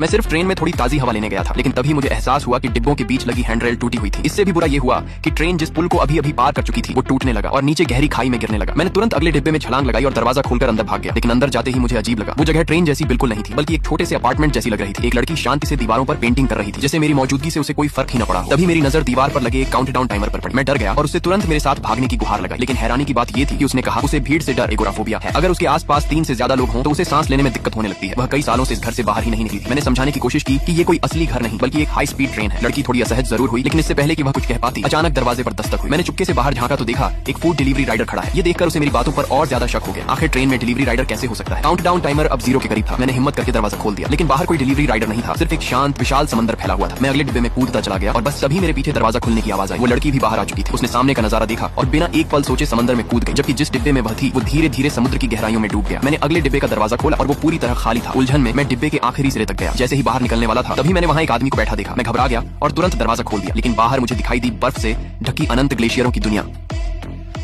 मैं सिर्फ ट्रेन में थोड़ी ताजी हवा लेने गया था, लेकिन तभी मुझे एहसास हुआ कि डिब्बों के बीच लगी हैंडरेल टूटी हुई थी। इससे भी बुरा ये हुआ कि ट्रेन जिस पुल को अभी अभी पार कर चुकी थी वो टूटने लगा और नीचे गहरी खाई में गिरने लगा। मैंने तुरंत अगले डिब्बे में छलांग लगाई और दरवाजा खोलकर अंदर भाग गया, लेकिन अंदर जाते ही मुझे अजीब लगा। वो जगह ट्रेन जैसी बिल्कुल नहीं थी, बल्कि एक छोटे से अपार्टमेंट जैसी लग रही थी। एक लड़की शांति से दीवारों पर पेंटिंग कर रही थी, जैसे मेरी मौजूदगी से उसे कोई फर्क ही न पड़ा। तभी मेरी नजर दीवार पर लगे एक काउंटडाउन टाइमर पर पड़ी। मैं डर गया और उससे तुरंत मेरे साथ भागने की गुहार लगाई, लेकिन हैरानी की बात ये थी कि उसने कहा उसे भीड़ से डर एगोराफोबिया है। अगर उसके आसपास 3 से ज्यादा लोग हों तो उसे सांस लेने में दिक्कत होने लगती है। वह कई सालों से इस घर से बाहर ही नहीं निकली थी। मैंने समझाने की कोशिश की कि ये कोई असली घर नहीं बल्कि एक हाई स्पीड ट्रेन है। लड़की थोड़ी असहज जरूर हुई, लेकिन इससे पहले कि वह कुछ कह पाती अचानक दरवाजे पर दस्तक हुई। मैंने चुपके से बाहर झांका तो देखा एक फूड डिलीवरी राइडर खड़ा है। ये देखकर उसे मेरी बातों पर और ज्यादा शक हो गया। आखिर ट्रेन में डिलीवरी राइडर कैसे हो सकता है? काउंटडाउन टाइमर अब 0 के करीब था। मैंने हिम्मत करके दरवाजा खोल दिया, लेकिन बाहर कोई डिलीवरी राइडर नहीं था, सिर्फ एक शांत विशाल समंदर फैला हुआ था। मैं अगले डिब्बे में कूदता चला गया और बस तभी मेरे पीछे दरवाजा खुलने की आवाज आई। वो लड़की भी बाहर आ चुकी थी। उसने सामने का नजारा देखा और बिना एक पल सोचे समंदर में कूद गई, जबकि जिस डिब्बे में वह थी वो धीरे धीरे समुद्र की गहराइयों में डूब गया। मैंने अगले डिब्बे का दरवाजा खोला और वो पूरी तरह खाली था। उलझन में मैं डिब्बे के आखिरी सिरे तक गया। जैसे ही बाहर निकलने वाला था तभी मैंने वहाँ एक आदमी को बैठा देखा। मैं घबरा गया और तुरंत दरवाजा खोल दिया, लेकिन बाहर मुझे दिखाई दी बर्फ से ढकी अनंत ग्लेशियरों की दुनिया।